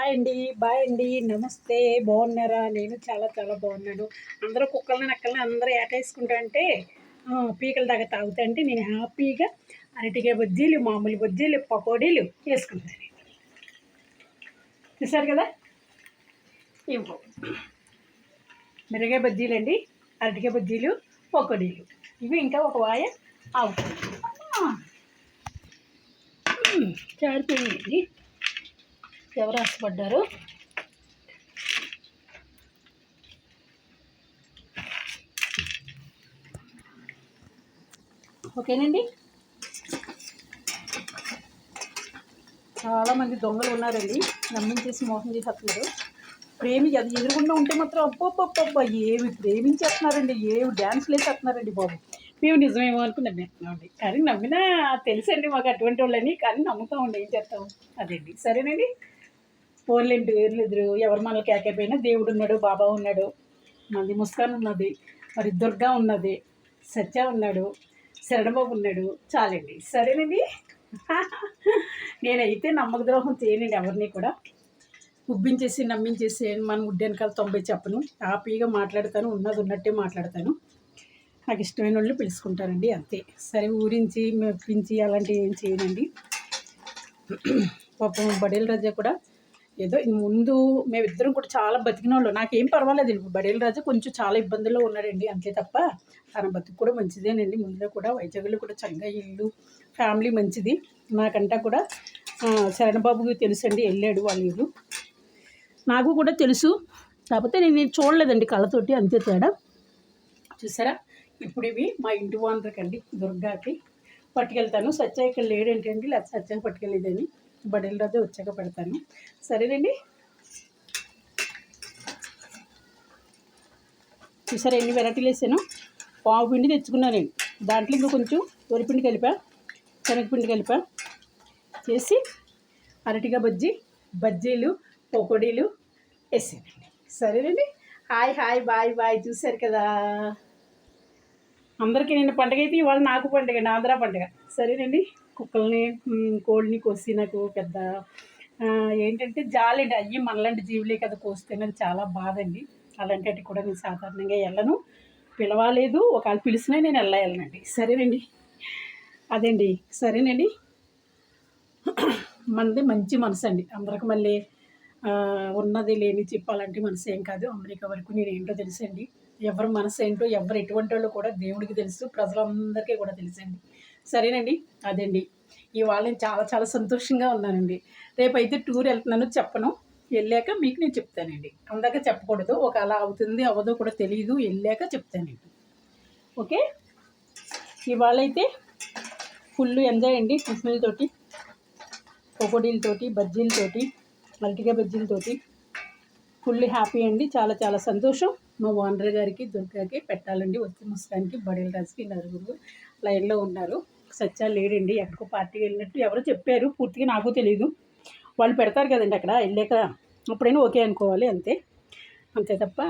Hi అండి, bye అండి, నమస్తే. బాగున్నారా? నేను చాలా చాలా బాగున్నాను. అందరూ కుక్కల్ని నక్కల్ని అందరూ ఏటేసుకుంటా అంటే పీకల దాకా తాగుతా అంటే నేను హ్యాపీగా అరటికాయ బజ్జీలు, మామూలు బజ్జీలు, పకోడీలు వేసుకుంటాను. చూసారు కదా, ఇవ్వు మిరగాయ బజ్జీలు అండి, అరటికాయ బజ్జీలు, పకోడీలు. ఇవి ఇంకా ఒక వాయ ఆవు చారిపోయింది. ఎవరు ఆశపడ్డారు? ఓకేనండి. చాలామంది దొంగలు ఉన్నారండి, నమ్మించేసి మోసం చేసేస్తున్నారు. అది ఎదురుగుండా ఉంటే మాత్రం అబ్బబ్బబ్బబ్బా ఏమి ప్రేమించేస్తున్నారండి, ఏమి డ్యాన్స్లు వేసేస్తున్నారండి బాబు. మేము నిజమేమో అనుకుని నమ్మేస్తున్నామండి, కానీ నమ్మినా తెలుసండి మాకు అటువంటి వాళ్ళని, కానీ నమ్ముతామండి, ఏం చేస్తాం. అదేండి, సరేనండి. ఫోన్లేంటి వేర్లు ఎదురు ఎవరు మనల్ని కేకైపోయినా దేవుడు ఉన్నాడు, బాబా ఉన్నాడు, మళ్ళీ ముస్కాన్ ఉన్నది, మరి దుర్గా ఉన్నది, సత్య ఉన్నాడు, శరణబాబు ఉన్నాడు, చాలండి. సరేనండి. నేనైతే నమ్మక ద్రోహం చేయనండి ఎవరిని కూడా. ఉబ్బించేసి నమ్మించేసి మన ముడ్డి వెనకాల 90 చెప్పను. హ్యాపీగా మాట్లాడతాను, ఉన్నది ఉన్నట్టే మాట్లాడతాను. నాకు ఇష్టమైన వాళ్ళు పిలుచుకుంటానండి, అంతే. సరే, ఊరించి మెప్పించి అలాంటివి ఏం చేయనండి. పాపం బడేల రాజా కూడా ఏదో ముందు మేమిద్దరం కూడా చాలా బతికిన వాళ్ళు, నాకేం పర్వాలేదు. బడేల రాజా కొంచెం చాలా ఇబ్బందుల్లో ఉన్నాడండి, అంతే తప్ప తన బతుకు కూడా మంచిదేనండి. ముందులో కూడా వైజాగ్లో కూడా చక్కగా ఇల్లు ఫ్యామిలీ మంచిది. నాకంటా కూడా శరణబాబుకి తెలుసండి, వెళ్ళాడు వాళ్ళ ఇల్లు, నాకు కూడా తెలుసు. కాకపోతే నేను చూడలేదండి కళ్ళతోటి, అంతే తేడా. చూసారా, ఇప్పుడు ఇవి మా ఇంటి ఓనర్కి అండి, దుర్గాకి పట్టుకెళ్తాను. సత్య ఇక్కడ లేడేంటండి, లేకపోతే సత్యాకి పట్టుకెళ్ళేదని. బడేల రాజు వచ్చాక పెడతాను. సరేనండి. చూసారా ఎన్ని వెరైటీలు వేసాను. పావు పిండి తెచ్చుకున్నానండి, దాంట్లో ఇంకా కొంచెం వరిపిండి కలిపా, శనగపిండి కలిపా చేసి అరటిగా బజ్జీలు, పకోడీలు వేసానండి. సరేనండి. Hi hi, bye bye. చూశారు కదా, అందరికీ నిన్న పండుగ అయితే ఇవాళ నాకు పండుగ, ఆంధ్ర పండుగ. సరేనండి. కుక్కల్ని కోళ్ళని కోసి నాకు పెద్ద ఏంటంటే జాలండి, అయ్యి మనలాంటి జీవులే కదా కోస్తే, నాకు చాలా బాధ అండి. అలాంటి వాటికి కూడా నేను సాధారణంగా వెళ్ళను, పిలవాలేదు. ఒకవేళ పిలిచినా నేను వెళ్ళనండి. సరేనండి. అదండి. సరేనండి. మనది మంచి మనసు అండి, అందరికి మళ్ళీ ఉన్నది లేని చెప్పాలంటే మనసు ఏం కాదు. అమెరికా వరకు నేను ఏంటో తెలుసండి, ఎవరి మనసు ఏంటో ఎవరు ఎటువంటి వాళ్ళు కూడా దేవుడికి తెలుసు, ప్రజలందరికీ కూడా తెలుసండి. సరేనండి. అదండి, ఇవాళ నేను చాలా చాలా సంతోషంగా ఉన్నానండి. రేపైతే టూర్ వెళ్తున్నాను, చెప్పను. వెళ్ళాక మీకు నేను చెప్తానండి, అందాక చెప్పకూడదు. ఒక అలా అవుతుంది అవ్వదో కూడా తెలియదు, వెళ్ళాక చెప్తానండి. ఓకే. ఇవాళైతే ఫుల్ ఎంజాయ్ అండి, టిఫిన్లతోటి, పకోడీలతోటి, బజ్జీలతోటి, అరటికాయ బజ్జీలతోటి ఫుల్ హ్యాపీ అండి. చాలా చాలా సంతోషం. మా ఓనర్ గారికి, దుర్గాకి పెట్టాలండి, వచ్చి ముస్కానికి, బడేల రాజుకి నలుగురు లైన్లో ఉన్నారు. సత్య లేడండి, ఎక్కడికో పార్టీకి వెళ్ళినట్టు ఎవరో చెప్పారు, పూర్తిగా నాకు తెలియదు. వాళ్ళు పెడతారు కదండి అక్కడ, వెళ్ళాక అప్పుడైనా ఓకే అనుకోవాలి, అంతే. అంతే తప్ప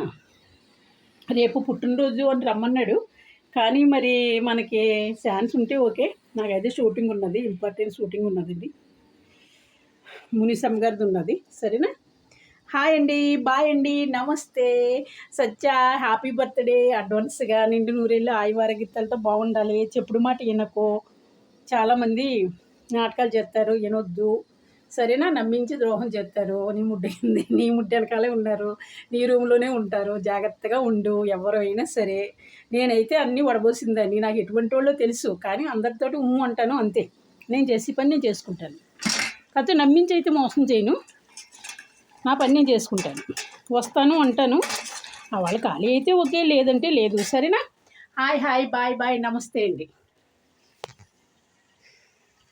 రేపు పుట్టినరోజు అని రమ్మన్నాడు, కానీ మరి మనకి ఛాన్స్ ఉంటే ఓకే. నాకైతే షూటింగ్ ఉన్నది, ఇంపార్టెంట్ షూటింగ్ ఉన్నదండి, మునిసమ్ గారిది ఉన్నది. సరేనా. హాయ్ అండి, బాయ్ అండి, నమస్తే. సత్య హ్యాపీ బర్త్డే అడ్వాన్స్గా. నిండు నూరేళ్ళు ఆయువారగిత్తాలతో బాగుండాలి. చెప్పుడు మాట వినకో. చాలామంది నాటకాలు చేస్తారు, వినొద్దు. సరేనా. నమ్మించి ద్రోహం చేస్తారు. నీ ముడ్డి వెనకాలే ఉన్నారు, నీ రూమ్లోనే ఉంటారు. జాగ్రత్తగా ఉండు, ఎవరైనా సరే. నేనైతే అన్నీ వడబోసిందని, నాకు ఎటువంటి వాళ్ళో తెలుసు, కానీ అందరితోటి అంటాను, అంతే. నేను చేసే పని నేను చేసుకుంటాను, కాకపోతే నమ్మించి అయితే మోసం చేయను. నా పని నేను చేసుకుంటాను, వస్తాను, అంటాను. వాళ్ళు ఖాళీ అయితే ఓకే, లేదంటే లేదు. సరేనా. హాయ్ హాయ్, బాయ్ బాయ్, నమస్తే అండి.